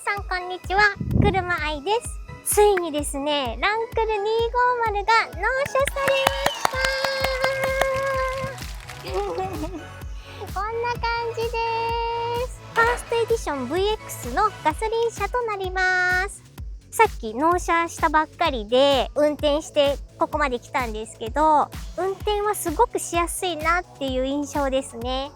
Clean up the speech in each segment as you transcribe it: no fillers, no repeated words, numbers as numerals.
さんこんにちは、車愛です。ついにですね、ランクル250が納車されましたこんな感じです。ファーストエディション VX のガソリン車となります。さっき納車したばっかりで運転してここまで来たんですけど、運転はすごくしやすいなっていう印象ですね。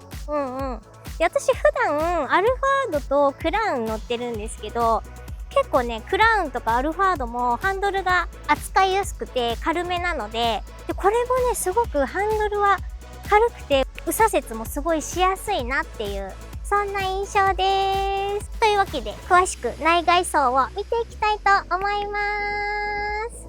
で、私普段アルファードとクラウン乗ってるんですけど、結構ね、クラウンとかアルファードもハンドルが扱いやすくて軽めなので、これもね、すごくハンドルは軽くて右左折もすごいしやすいなっていう、そんな印象です。というわけで、詳しく内外装を見ていきたいと思います。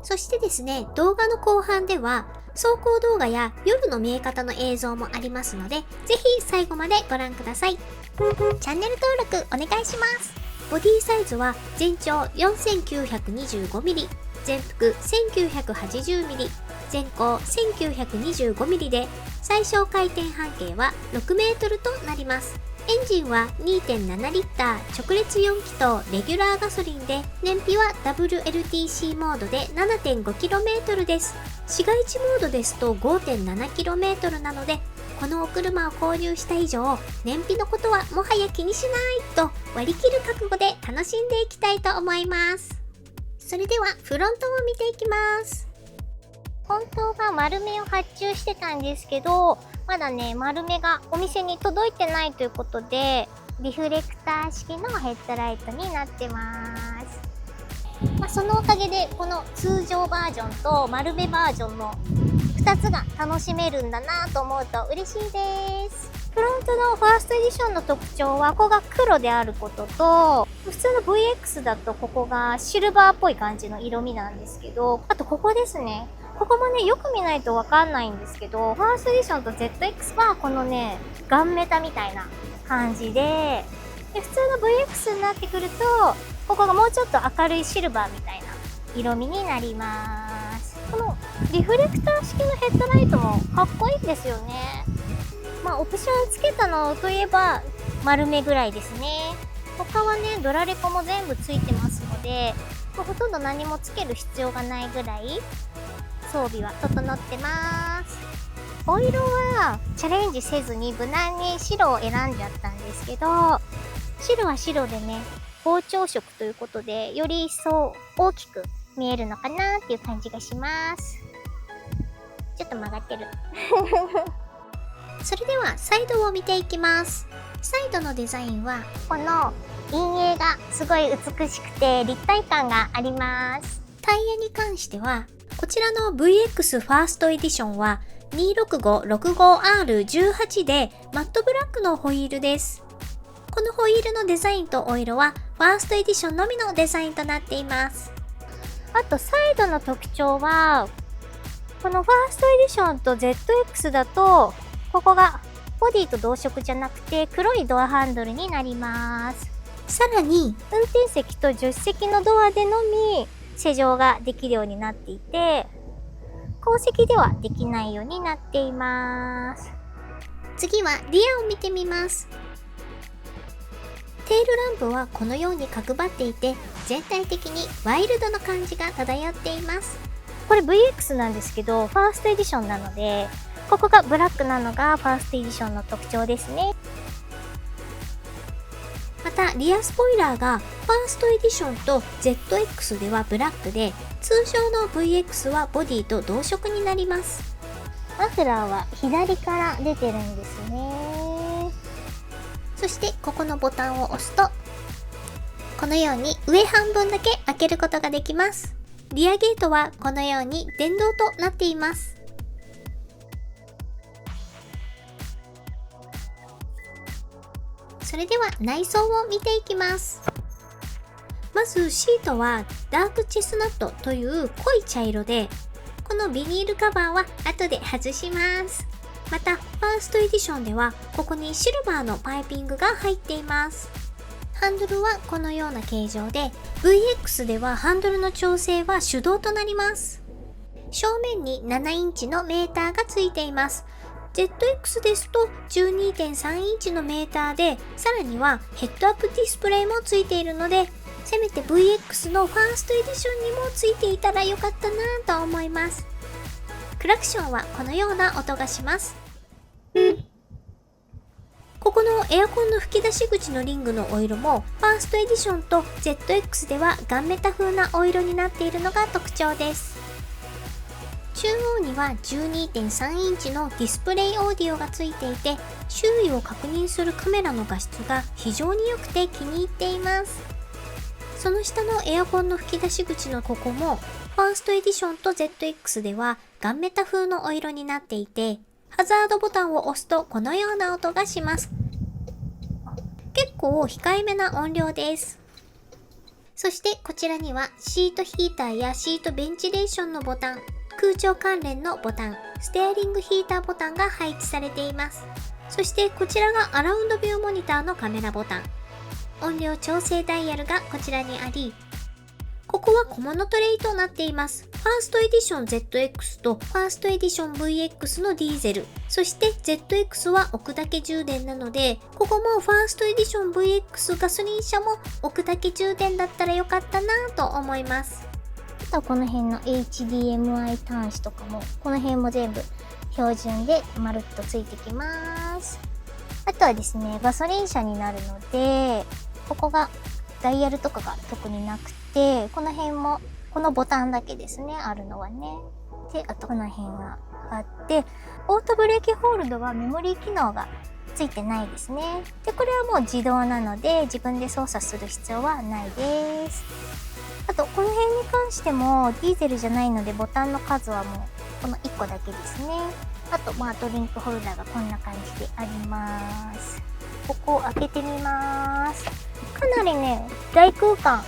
そしてですね、動画の後半では走行動画や夜の見え方の映像もありますので、ぜひ最後までご覧ください。チャンネル登録お願いします。ボディサイズは全長 4925mm、全幅 1980mm、全高 1925mm で、最小回転半径は 6m となります。エンジンは 2.7 リッター直列4気筒レギュラーガソリンで、燃費は WLTC モードで 7.5km です。市街地モードですと 5.7km なので、このお車を購入した以上、燃費のことはもはや気にしないと割り切る覚悟で楽しんでいきたいと思います。それではフロントを見ていきます。本当は丸目を発注してたんですけど、まだね、丸目がお店に届いてないということで、リフレクター式のヘッドライトになってます。そのおかげで、この通常バージョンと丸目バージョンの2つが楽しめるんだなと思うと嬉しいです。フロントのファーストエディションの特徴は、ここが黒であることと、普通の VX だとここがシルバーっぽい感じの色味なんですけど、あとここですね。ここもね、よく見ないとわかんないんですけど、ファーストエディションと ZX はこのね、ガンメタみたいな感じで、普通の VX になってくると、ここがもうちょっと明るいシルバーみたいな色味になります。このリフレクター式のヘッドライトもかっこいいですよね。オプションつけたのといえば丸目ぐらいですね。他はね、ドラレコも全部ついてますので、ほとんど何もつける必要がないぐらい装備は整ってます。お色はチャレンジせずに無難に白を選んじゃったんですけど、白は白でね、膨張色ということで、より一層大きく見えるのかなっていう感じがします。ちょっと曲がってるそれではサイドを見ていきます。サイドのデザインは、この陰影がすごい美しくて立体感があります。タイヤに関しては、こちらの VX ファーストエディションは 26565R18 でマットブラックのホイールです。このホイールのデザインとお色はファーストエディションのみのデザインとなっています。あとサイドの特徴は、このファーストエディションと ZX だと、ここがボディと同色じゃなくて黒いドアハンドルになります。さらに、運転席と助手席のドアでのみ施錠ができるようになっていて、後席ではできないようになっています。次はリアを見てみます。テールランプはこのように角張っていて、全体的にワイルドな感じが漂っています。これ VX なんですけど、ファーストエディションなので、ここがブラックなのがファーストエディションの特徴ですね。またリアスポイラーがファーストエディションと ZX ではブラックで、通常の VX はボディと同色になります。マフラーは左から出てるんですね。そしてここのボタンを押すと、このように上半分だけ開けることができます。リアゲートはこのように電動となっています。それでは内装を見ていきます。まずシートはダークチェスナットという濃い茶色で、このビニールカバーは後で外します。またファーストエディションではここにシルバーのパイピングが入っています。ハンドルはこのような形状で、 VX ではハンドルの調整は手動となります。正面に7インチのメーターがついています。ZX ですと 12.3 インチのメーターで、さらにはヘッドアップディスプレイもついているので、せめて VX のファーストエディションにもついていたらよかったなと思います。クラクションはこのような音がします。ここのエアコンの吹き出し口のリングのお色もファーストエディションと ZX ではガンメタ風なお色になっているのが特徴です。中央には 12.3 インチのディスプレイオーディオがついていて、周囲を確認するカメラの画質が非常に良くて気に入っています。その下のエアコンの吹き出し口のここもファーストエディションと ZX ではガンメタ風のお色になっていて、ハザードボタンを押すとこのような音がします。結構控えめな音量です。そしてこちらにはシートヒーターやシートベンチレーションのボタン、空調関連のボタン、ステアリングヒーターボタンが配置されています。そしてこちらがアラウンドビューモニターのカメラボタン。音量調整ダイヤルがこちらにあり、ここは小物トレイとなっています。ファーストエディション ZX とファーストエディション VX のディーゼル、そして ZX は置くだけ充電なので、ここもファーストエディション VX ガソリン車も置くだけ充電だったらよかったなと思います。あとはこの辺の HDMI 端子とかも、この辺も全部標準でまるっとついてきます。あとはですね、ガソリン車になるので、ここがダイヤルとかが特になくて、この辺もこのボタンだけですね、あるのはね。で、あとこの辺があって、オートブレーキホールドはメモリー機能がついてないですね。で、これはもう自動なので自分で操作する必要はないです。あと、この辺に関してもディーゼルじゃないのでボタンの数はもうこの1個だけですね。あと、ドリンクホルダーがこんな感じであります。ここを開けてみます。かなりね、大空間。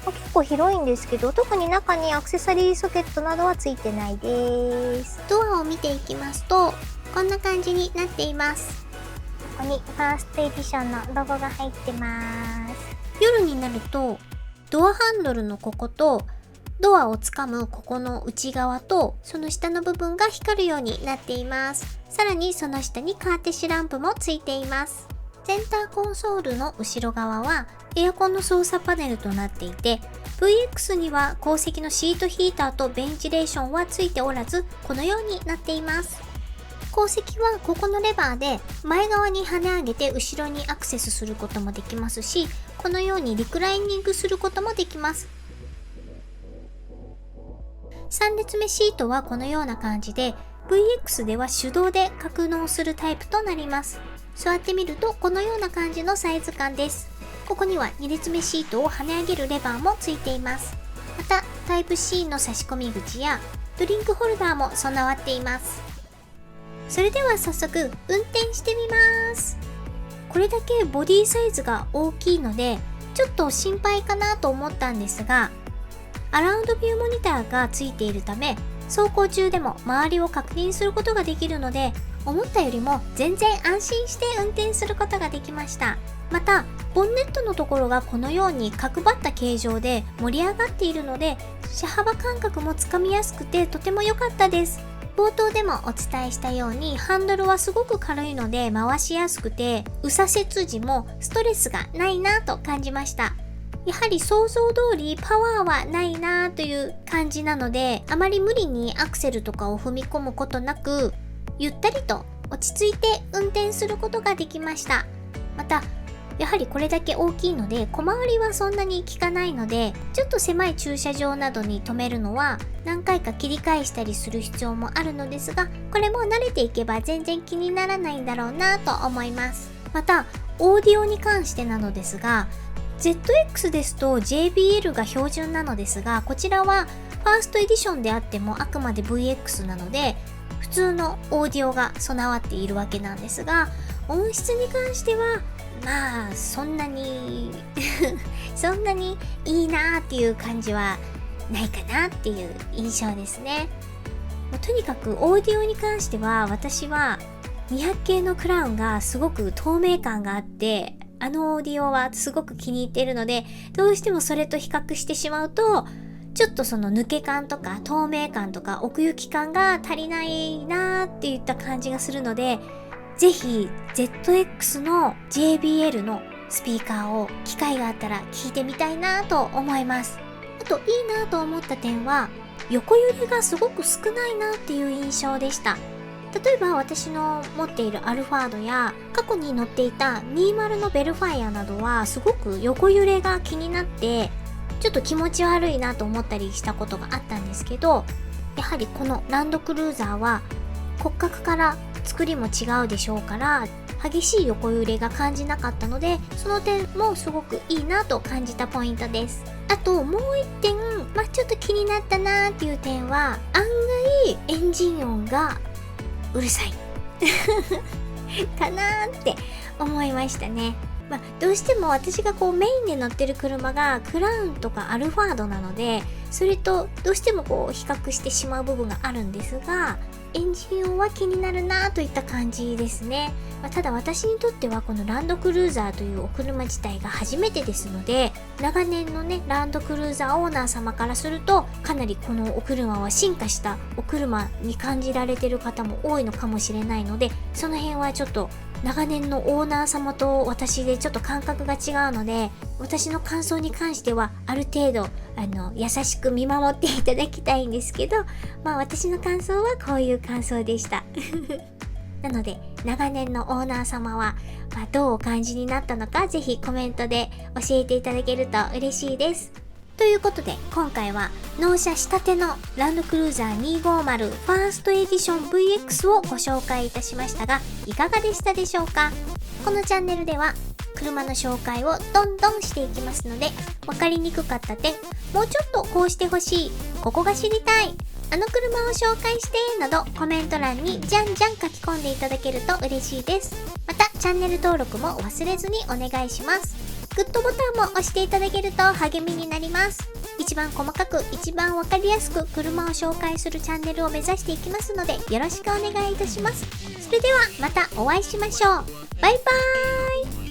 結構広いんですけど、特に中にアクセサリーソケットなどはついてないです。ドアを見ていきますと、こんな感じになっています。ここにファーストエディションのロゴが入ってます。夜になると、ドアハンドルのこことドアをつかむここの内側とその下の部分が光るようになっています。さらにその下にカーテシランプもついています。センターコンソールの後ろ側はエアコンの操作パネルとなっていて、 VX には後席のシートヒーターとベンチレーションはついておらず、このようになっています。後席はここのレバーで前側に跳ね上げて後ろにアクセスすることもできますし、このようにリクライニングすることもできます。3列目シートはこのような感じで、 VX では手動で格納するタイプとなります。座ってみるとこのような感じのサイズ感です。ここには2列目シートを跳ね上げるレバーもついています。またタイプ C の差し込み口やドリンクホルダーも備わっています。それでは早速運転してみます。これだけボディサイズが大きいのでちょっと心配かなと思ったんですが、アラウンドビューモニターがついているため、走行中でも周りを確認することができるので、思ったよりも全然安心して運転することができました。またボンネットのところがこのように角張った形状で盛り上がっているので、車幅感覚もつかみやすくてとても良かったです。冒頭でもお伝えしたようにハンドルはすごく軽いので回しやすくて、右左折時もストレスがないなと感じました。やはり想像通りパワーはないなという感じなので、あまり無理にアクセルとかを踏み込むことなく、ゆったりと落ち着いて運転することができました。またやはりこれだけ大きいので小回りはそんなに効かないので、ちょっと狭い駐車場などに止めるのは何回か切り返したりする必要もあるのですが、これも慣れていけば全然気にならないんだろうなと思います。またオーディオに関してなのですが、 ZX ですと JBL が標準なのですが、こちらはファーストエディションであってもあくまで VX なので普通のオーディオが備わっているわけなんですが、音質に関してはそんなにそんなにいいなーっていう感じはないかなっていう印象ですね。とにかくオーディオに関しては私は200系のクラウンがすごく透明感があって、あのオーディオはすごく気に入っているので、どうしてもそれと比較してしまうとちょっとその抜け感とか透明感とか奥行き感が足りないなーっていった感じがするので、ぜひ ZX の JBL のスピーカーを機会があったら聞いてみたいなと思います。あといいなと思った点は、横揺れがすごく少ないなっていう印象でした。例えば私の持っているアルファードや過去に乗っていた20のベルファイアなどはすごく横揺れが気になってちょっと気持ち悪いなと思ったりしたことがあったんですけど、やはりこのランドクルーザーは骨格から作りも違うでしょうから激しい横揺れが感じなかったので、その点もすごくいいなと感じたポイントです。あともう一点、ちょっと気になったなーっていう点は、案外エンジン音がうるさいかなーって思いましたね。どうしても私がメインで乗ってる車がクラウンとかアルファードなので、それとどうしても比較してしまう部分があるんですが、エンジン音は気になるなといった感じですね。ただ私にとってはこのランドクルーザーというお車自体が初めてですので、長年のねランドクルーザーオーナー様からするとかなりこのお車は進化したお車に感じられてる方も多いのかもしれないので、その辺はちょっと長年のオーナー様と私でちょっと感覚が違うので、私の感想に関してはある程度優しく見守っていただきたいんですけど、私の感想はこういう感想でしたなので長年のオーナー様は、どうお感じになったのかぜひコメントで教えていただけると嬉しいです。ということで今回は納車したてのランドクルーザー250ファーストエディション VX をご紹介いたしましたが、いかがでしたでしょうか。このチャンネルでは車の紹介をどんどんしていきますので、分かりにくかった点、もうちょっとこうしてほしい、ここが知りたい、あの車を紹介してなどコメント欄にじゃんじゃん書き込んでいただけると嬉しいです。またチャンネル登録も忘れずにお願いします。グッドボタンも押していただけると励みになります。一番細かく一番わかりやすく車を紹介するチャンネルを目指していきますので、よろしくお願いいたします。それではまたお会いしましょう。バイバーイ。